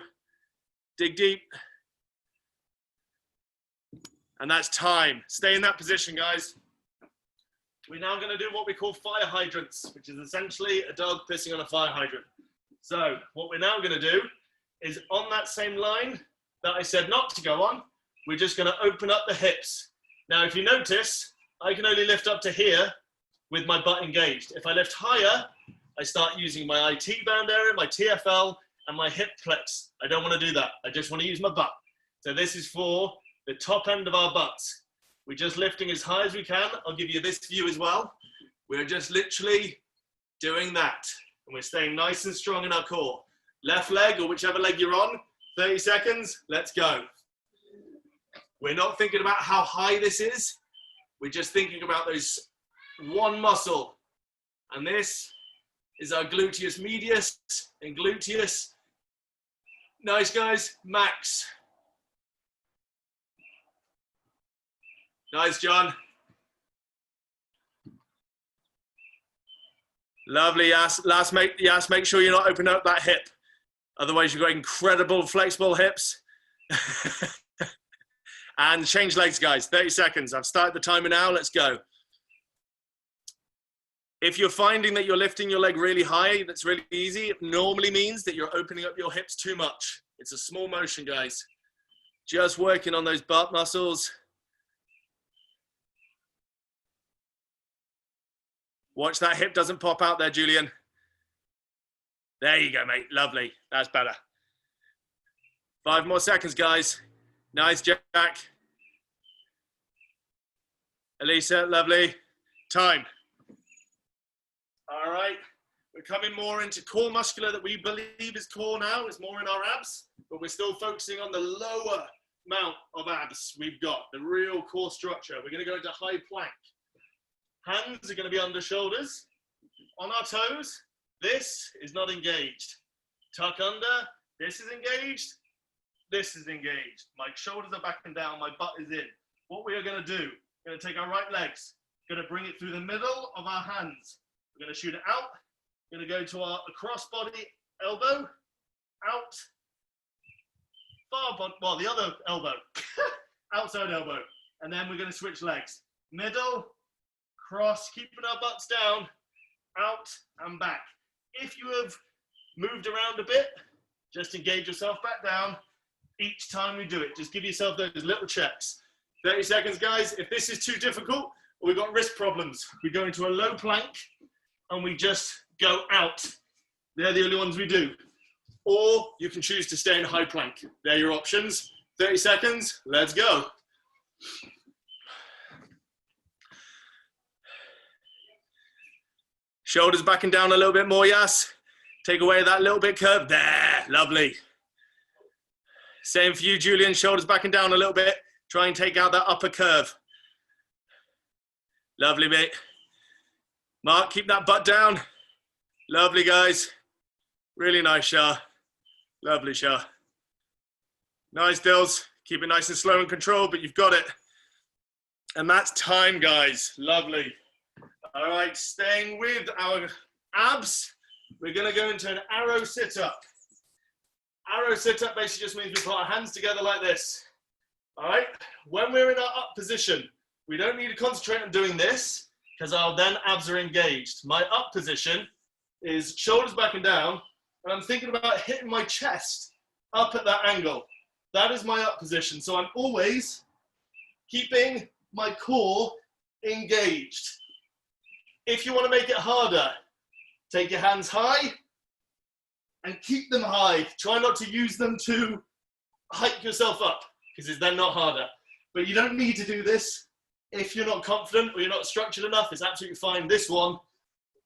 Dig deep. And that's time. Stay in that position, guys. We're now going to do what we call fire hydrants, which is essentially a dog pissing on a fire hydrant. So what we're now going to do is on that same line that I said not to go on, we're just going to open up the hips. Now, if you notice, I can only lift up to here with my butt engaged. If I lift higher, I start using my IT band area, my TFL, and my hip flex. I don't want to do that. I just want to use my butt. So this is for the top end of our butts. We're just lifting as high as we can. I'll give you this view as well. We're just literally doing that. And we're staying nice and strong in our core. Left leg or whichever leg you're on, 30 seconds, let's go. We're not thinking about how high this is. We're just thinking about those one muscle. And this is our gluteus medius and gluteus. Nice, guys. Max. Nice, John. Lovely, Yas. Yas, make sure you're not opening up that hip. Otherwise, you've got incredible flexible hips. And change legs, guys. 30 seconds. I've started the timer now. Let's go. If you're finding that you're lifting your leg really high, that's really easy. It normally means that you're opening up your hips too much. It's a small motion, guys. Just working on those butt muscles. Watch that hip doesn't pop out there, Julian. There you go, mate. Lovely. That's better. 5 more seconds, guys. Nice, Jack. Elisa, lovely. Time. All right. We're coming more into core muscular that we believe is core now. It's more in our abs, but we're still focusing on the lower amount of abs we've got, the real core structure. We're going to go into high plank. Hands are going to be under shoulders. On our toes, this is not engaged. Tuck under, this is engaged. This is engaged. My shoulders are back and down, my butt is in. What we are going to do, we're going to take our right legs, going to bring it through the middle of our hands. We're going to shoot it out. We're going to go to our cross body elbow, out, far body, well, the other elbow, outside elbow. And then we're going to switch legs. Middle, cross, keeping our butts down, out and back. If you have moved around a bit, just engage yourself back down. Each time we do it, just give yourself those little checks. 30 seconds, guys. If this is too difficult, or we've got wrist problems. We go into a low plank and we just go out. They're the only ones we do. Or you can choose to stay in high plank. They're your options. 30 seconds, let's go. Shoulders back and down a little bit more, yes. Take away that little bit curve. There, lovely. Same for you, Julian. Shoulders back and down a little bit. Try and take out that upper curve. Lovely, mate. Mark, keep that butt down. Lovely, guys. Really nice, Shah. Lovely, Shah. Nice, Dills. Keep it nice and slow and controlled, but you've got it. And that's time, guys. Lovely. All right, staying with our abs, we're going to go into an arrow sit-up. Arrow sit-up basically just means we put our hands together like this. All right, when we're in our up position, we don't need to concentrate on doing this because our then abs are engaged. My up position is shoulders back and down, and I'm thinking about hitting my chest up at that angle. That is my up position. So I'm always keeping my core engaged. If you want to make it harder, take your hands high and keep them high. Try not to use them to hike yourself up because it's then not harder. But you don't need to do this if you're not confident or you're not structured enough. It's absolutely fine. This one,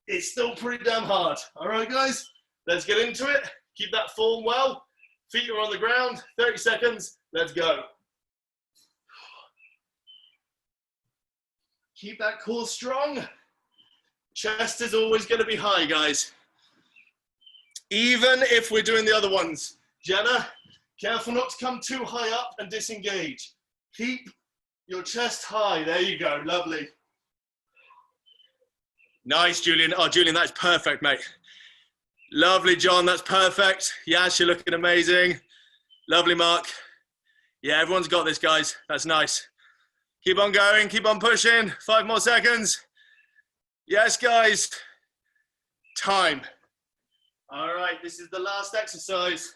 it's still pretty damn hard. All right, guys, let's get into it. Keep that form well. Feet are on the ground. 30 seconds. Let's go. Keep that core strong. Chest is always going to be high, guys. Even if we're doing the other ones. Jenna, careful not to come too high up and disengage. Keep your chest high. There you go. Lovely. Nice, Julian. Oh, Julian, that's perfect, mate. Lovely, John. That's perfect. Yes, you're looking amazing. Lovely, Mark. Yeah, everyone's got this, guys. That's nice. Keep on going. Keep on pushing. 5 more seconds. Yes, guys. Time. All right, this is the last exercise.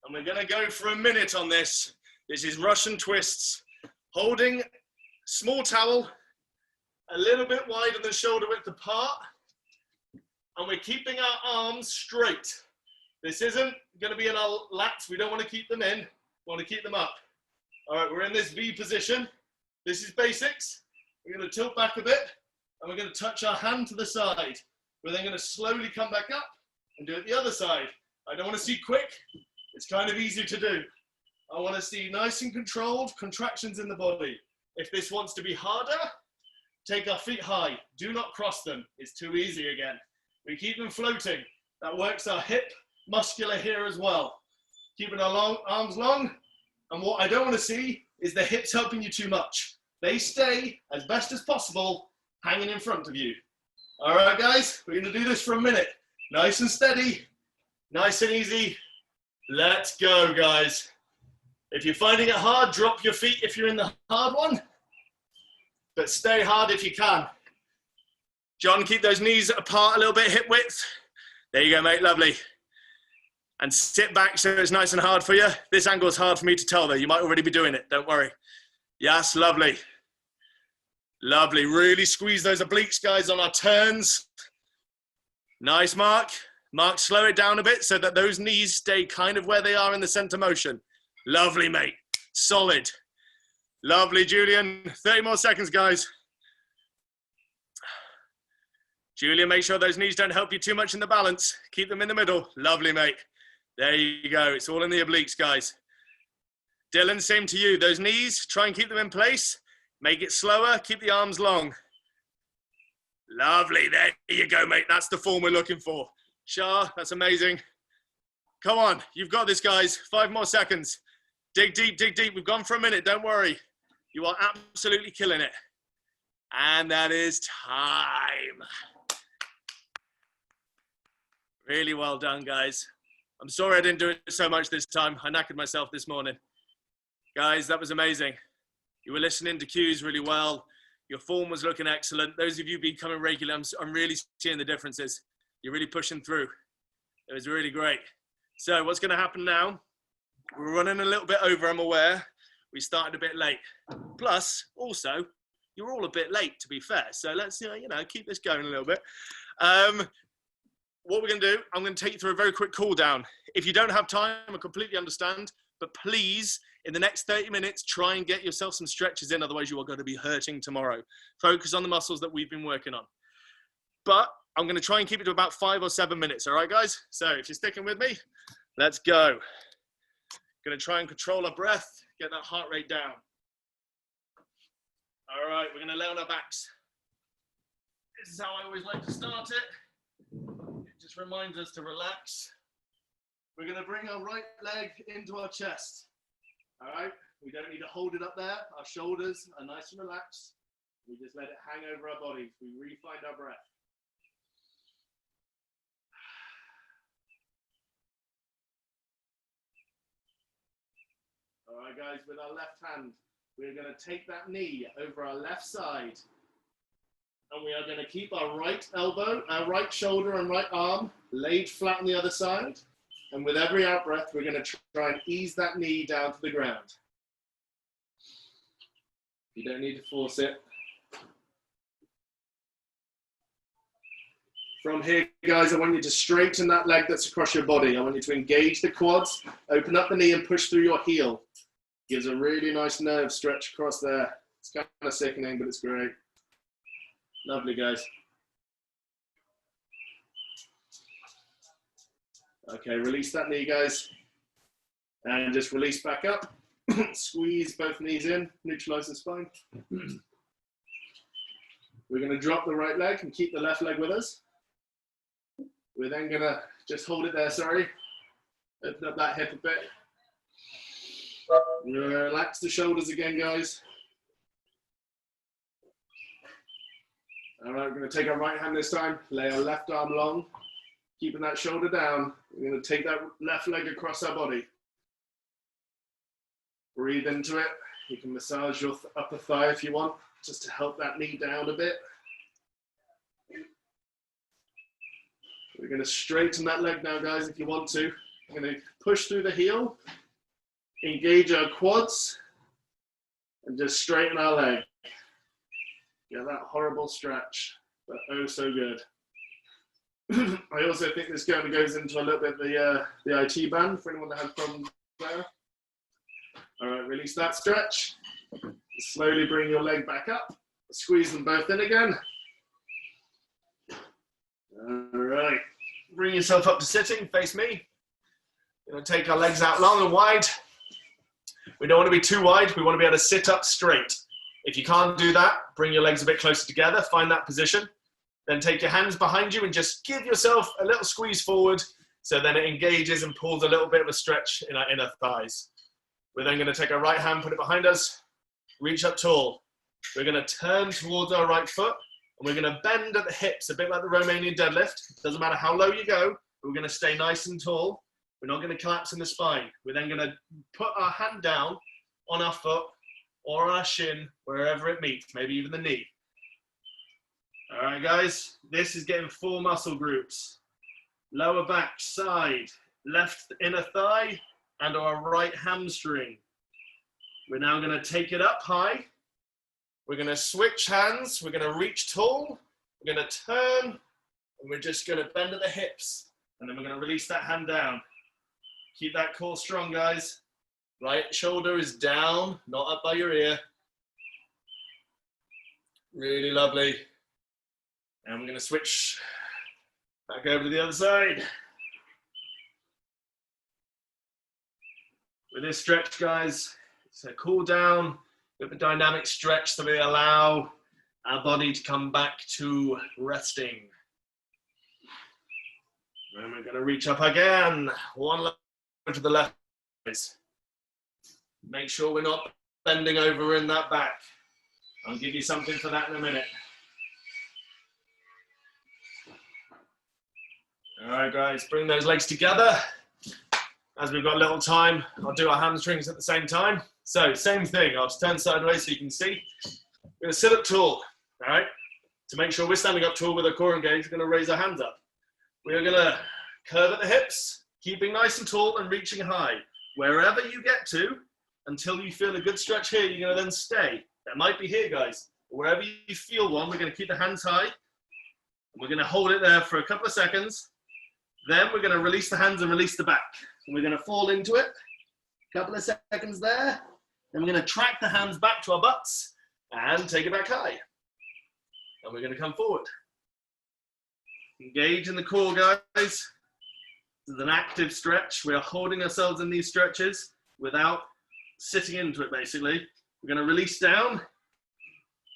And we're going to go for a minute on this. This is Russian twists. Holding small towel a little bit wider than shoulder width apart. And we're keeping our arms straight. This isn't going to be in our lats. We don't want to keep them in. We want to keep them up. All right, we're in this V position. This is basics. We're going to tilt back a bit. And we're going to touch our hand to the side. We're then going to slowly come back up and do it the other side. I don't want to see quick. It's kind of easy to do. I want to see nice and controlled contractions in the body. If this wants to be harder, take our feet high. Do not cross them. It's too easy again. We keep them floating. That works our hip muscular here as well. Keeping our arms long. And what I don't want to see is the hips helping you too much. They stay as best as possible hanging in front of you. All right, guys, we're going to do this for a minute. Nice and steady, nice and easy. Let's go, guys. If you're finding it hard, drop your feet if you're in the hard one, but stay hard if you can. John, keep those knees apart a little bit, hip width. There you go, mate, lovely. And sit back so it's nice and hard for you. This angle is hard for me to tell, though. You might already be doing it, don't worry. Yes, lovely. Lovely, really squeeze those obliques, guys, on our turns. Nice, Mark. Mark, slow it down a bit so that those knees stay kind of where they are in the center motion. Lovely, mate. Solid. Lovely, Julian. 30 more seconds, guys. Julian, make sure those knees don't help you too much in the balance. Keep them in the middle. Lovely, mate. There you go. It's all in the obliques, guys. Dylan, same to you. Those knees, try and keep them in place. Make it slower. Keep the arms long. Lovely. There you go, mate. That's the form we're looking for. Shah, that's amazing. Come on. You've got this, guys. 5 more seconds. Dig deep, dig deep. We've gone for a minute. Don't worry. You are absolutely killing it. And that is time. Really well done, guys. I'm sorry I didn't do it so much this time. I knackered myself this morning. Guys, that was amazing. You were listening to cues really well. Your form was looking excellent. Those of you becoming regular, I'm really seeing the differences. You're really pushing through. It was really great. So what's going to happen now? We're running a little bit over, I'm aware. We started a bit late. Plus, also, you're all a bit late, to be fair. So let's, keep this going a little bit. What we're going to do, I'm going to take you through a very quick cool down. If you don't have time, I completely understand. But please, in the next 30 minutes, try and get yourself some stretches in. Otherwise, you are going to be hurting tomorrow. Focus on the muscles that we've been working on. But I'm going to try and keep it to about 5 or 7 minutes. All right, guys? So if you're sticking with me, let's go. Going to try and control our breath, get that heart rate down. All right, we're going to lay on our backs. This is how I always like to start it. It just reminds us to relax. We're going to bring our right leg into our chest. All right, we don't need to hold it up there. Our shoulders are nice and relaxed. We just let it hang over our bodies. We re-find our breath. All right, guys, with our left hand, we're going to take that knee over our left side. And we are going to keep our right elbow, our right shoulder and right arm laid flat on the other side. And with every out breath, we're going to try and ease that knee down to the ground. You don't need to force it. From here, guys, I want you to straighten that leg that's across your body. I want you to engage the quads, open up the knee and push through your heel. Gives a really nice nerve stretch across there. It's kind of sickening, but it's great. Lovely, guys. Okay, release that knee, guys. And just release back up. Squeeze both knees in, neutralize the spine. We're going to drop the right leg and keep the left leg with us. We're then going to just hold it there, sorry. Open up that hip a bit. Relax the shoulders again, guys. All right, we're going to take our right hand this time, lay our left arm long, keeping that shoulder down. We're going to take that left leg across our body. Breathe into it. You can massage your upper thigh if you want, just to help that knee down a bit. We're going to straighten that leg now, guys, if you want to. We're going to push through the heel, engage our quads, and just straighten our leg. Get that horrible stretch, but oh so good. I also think this kind of goes into a little bit of the IT band for anyone that has problems there. All right, release that stretch. Slowly bring your leg back up. Squeeze them both in again. All right, bring yourself up to sitting, face me. We're gonna take our legs out long and wide. We don't want to be too wide. We want to be able to sit up straight. If you can't do that, bring your legs a bit closer together, find that position. Then take your hands behind you and just give yourself a little squeeze forward so then it engages and pulls a little bit of a stretch in our inner thighs. We're then going to take our right hand, put it behind us, reach up tall. We're going to turn towards our right foot and we're going to bend at the hips, a bit like the Romanian deadlift. Doesn't matter how low you go, we're going to stay nice and tall. We're not going to collapse in the spine. We're then going to put our hand down on our foot or our shin, wherever it meets, maybe even the knee. All right, guys, this is getting 4 muscle groups. Lower back, side, left inner thigh, and our right hamstring. We're now going to take it up high. We're going to switch hands. We're going to reach tall. We're going to turn, and we're just going to bend at the hips. And then we're going to release that hand down. Keep that core strong, guys. Right shoulder is down, not up by your ear. Really lovely. And we're going to switch back over to the other side. With this stretch, guys, it's a cool down with a dynamic stretch so we allow our body to come back to resting. And we're going to reach up again. One leg to the left. Make sure we're not bending over in that back. I'll give you something for that in a minute. All right, guys, bring those legs together. As we've got a little time, I'll do our hamstrings at the same time. So, same thing. I'll just turn sideways so you can see. We're going to sit up tall, all right? To make sure we're standing up tall with our core engaged, we're going to raise our hands up. We're going to curve at the hips, keeping nice and tall and reaching high. Wherever you get to, until you feel a good stretch here, you're going to then stay. That might be here, guys. Wherever you feel one, we're going to keep the hands high. We're going to hold it there for a couple of seconds. Then we're going to release the hands and release the back. And we're going to fall into it. A couple of seconds there. Then we're going to track the hands back to our butts and take it back high. And we're going to come forward. Engage in the core, guys. This is an active stretch. We are holding ourselves in these stretches without sitting into it, basically. We're going to release down.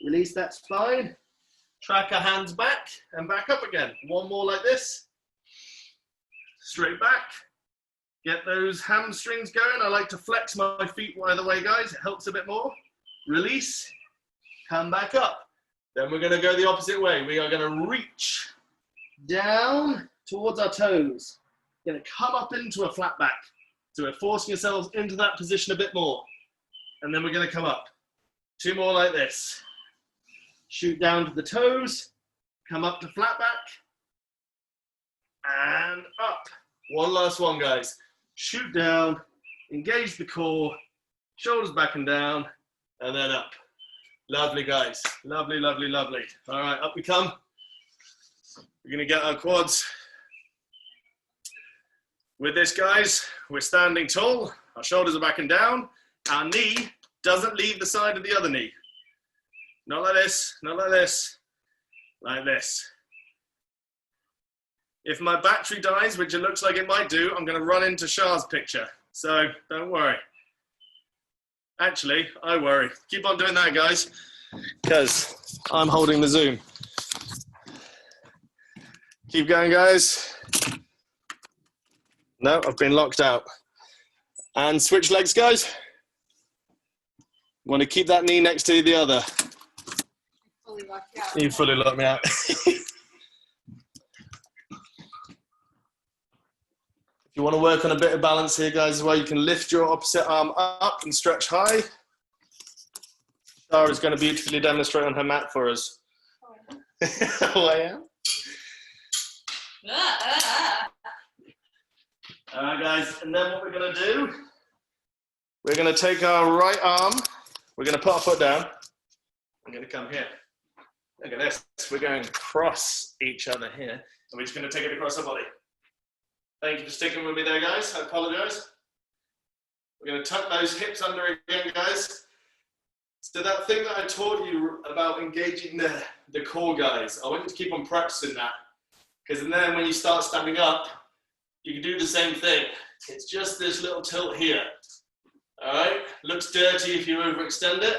Release that spine. Track our hands back and back up again. One more like this. Straight back. Get those hamstrings going. I like to flex my feet either way, guys. It helps a bit more. Release. Come back up. Then we're going to go the opposite way. We are going to reach down towards our toes. Going to come up into a flat back. So we're forcing ourselves into that position a bit more. And then we're going to come up. Two more like this. Shoot down to the toes. Come up to flat back. And up. One last one, guys. Shoot down. Engage the core. Shoulders back and down. And then up. Lovely, guys. Lovely, lovely, lovely. All right, up we come. We're going to get our quads. With this, guys, we're standing tall. Our shoulders are back and down. Our knee doesn't leave the side of the other knee. Not like this, not like this, like this. If my battery dies, which it looks like it might do, I'm going to run into Shah's picture. So don't worry. Actually, I worry. Keep on doing that, guys, because I'm holding the Zoom. Keep going, guys. No, I've been locked out. And switch legs, guys. Want to keep that knee next to the other. Fully locked out. You fully locked me out. If you want to work on a bit of balance here, guys, as well, you can lift your opposite arm up and stretch high. Sarah is going to beautifully demonstrate on her mat for us. Oh, I am. All right, guys, and then what we're going to do, we're going to take our right arm, we're going to put our foot down. I'm going to come here. Look at this. We're going across each other here, and we're just going to take it across our body. Thank you for sticking with me there, guys. I apologize. We're going to tuck those hips under again, guys. So that thing that I taught you about engaging the core, guys, I want you to keep on practicing that. Because then when you start standing up, you can do the same thing. It's just this little tilt here. All right? Looks dirty if you overextend it,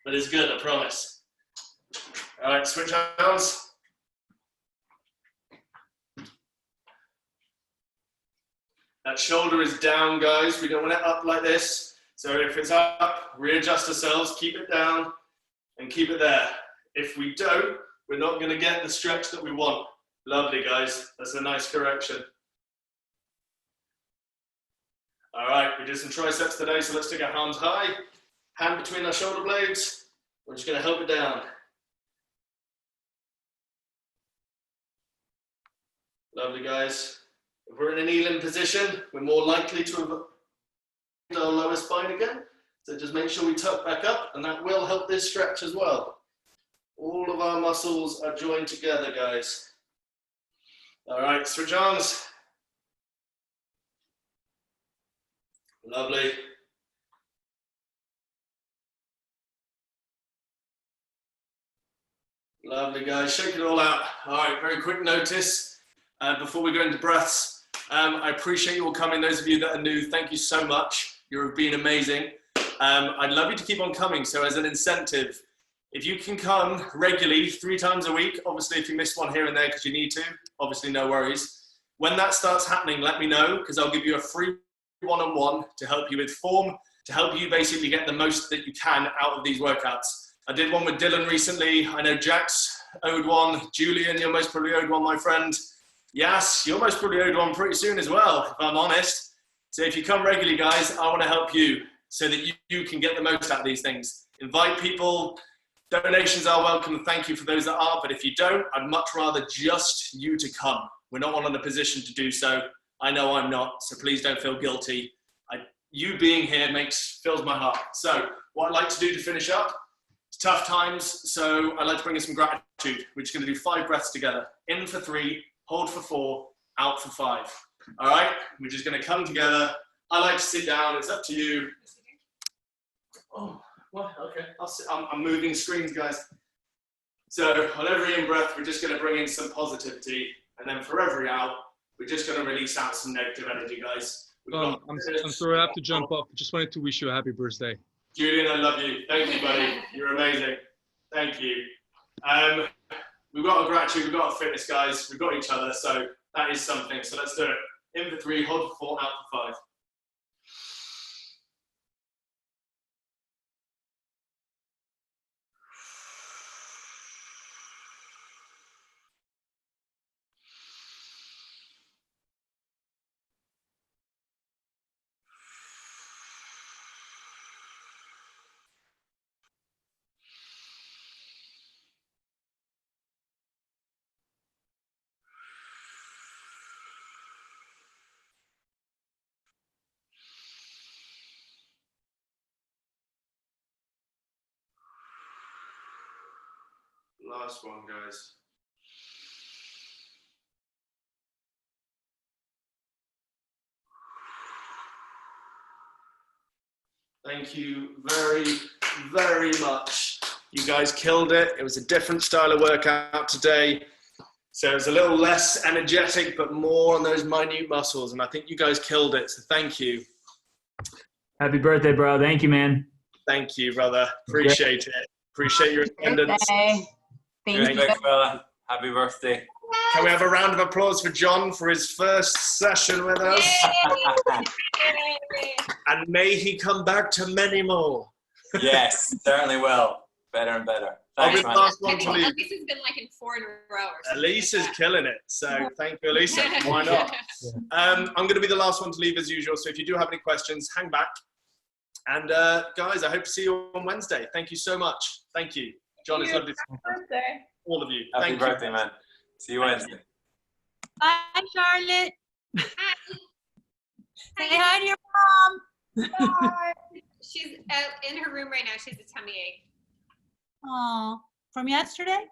but it's good, I promise. All right, switch arms. That shoulder is down, guys. We don't want it up like this. So if it's up, readjust ourselves, keep it down, and keep it there. If we don't, we're not going to get the stretch that we want. Lovely, guys. That's a nice correction. All right, we did some triceps today, so let's take our arms high. Hand between our shoulder blades. We're just going to help it down. Lovely, guys. If we're in a kneeling position, we're more likely to avoid our lower spine again. So just make sure we tuck back up, and that will help this stretch as well. All of our muscles are joined together, guys. All right, switch arms. Lovely. Lovely, guys. Shake it all out. All right, very quick notice before we go into breaths. I appreciate you all coming. Those of you that are new, thank you so much. You've been amazing. I'd love you to keep on coming. So as an incentive, if you can come regularly 3 times a week, obviously if you missed one here and there because you need to, obviously no worries. When that starts happening, let me know, because I'll give you a free one-on-one to help you with form, to help you basically get the most that you can out of these workouts. I did one with Dylan recently. I know Jack's owed one. Julian, you're most probably owed one, my friend. Yes, you're most probably owed one pretty soon as well, if I'm honest. So if you come regularly, guys, I want to help you so that you can get the most out of these things. Invite people. Donations are welcome. Thank you for those that are. But if you don't, I'd much rather just you to come. We're not all in a position to do so. I know I'm not, so please don't feel guilty. You being here fills my heart. So what I'd like to do to finish up is tough times, so I'd like to bring in some gratitude. We're just going to do 5 breaths together. In for 3, hold for 4, out for 5. All right? We're just going to come together. I like to sit down. It's up to you. Oh, what? Okay. I'm moving screens, guys. So on every in-breath, we're just going to bring in some positivity. And then for every out, we're just going to release out some negative energy, guys. I'm sorry I have to jump off. Just wanted to wish you a happy birthday. Julian, I love you. Thank you, buddy. You're amazing. Thank you. We've got a gratitude, we've got a fitness, guys. We've got each other, so that is something. So let's do it. In for 3, hold for 4, out for 5. Last one, guys. Thank you very, very much. You guys killed it. It was a different style of workout today. So it was a little less energetic, but more on those minute muscles. And I think you guys killed it. So thank you. Happy birthday, bro. Thank you, man. Thank you, brother. Appreciate it. Appreciate your attendance. Thank you. Big fella. Happy birthday. Can we have a round of applause for John for his first session with us? And may he come back to many more. Yes, certainly will. Better and better. Thanks, I'll be man. the last one to leave. Elise has been like in 4 in a row. Elise is killing it. So thank you, Elisa. Why not? I'm going to be the last one to leave as usual. So if you do have any questions, hang back. And guys, I hope to see you on Wednesday. Thank you so much. Thank you. John, it's lovely to see you. All of you. Happy Thank birthday, you. man. See you Wednesday. Bye, Charlotte. Say hi to your mom. She's out in her room right now. She has a tummy ache. Oh, from yesterday?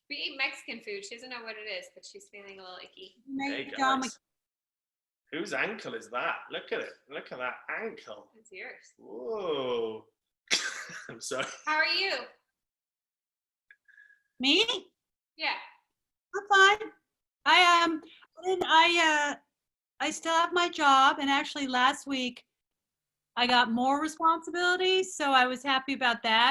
We ate Mexican food. She doesn't know what it is, but she's feeling a little icky. Hey, Maybe John guys. Whose ankle is that? Look at it. Look at that ankle. It's yours. Whoa. I'm sorry. How are you? Me? Yeah. I'm fine. I still have my job, and actually last week I got more responsibilities, so I was happy about that.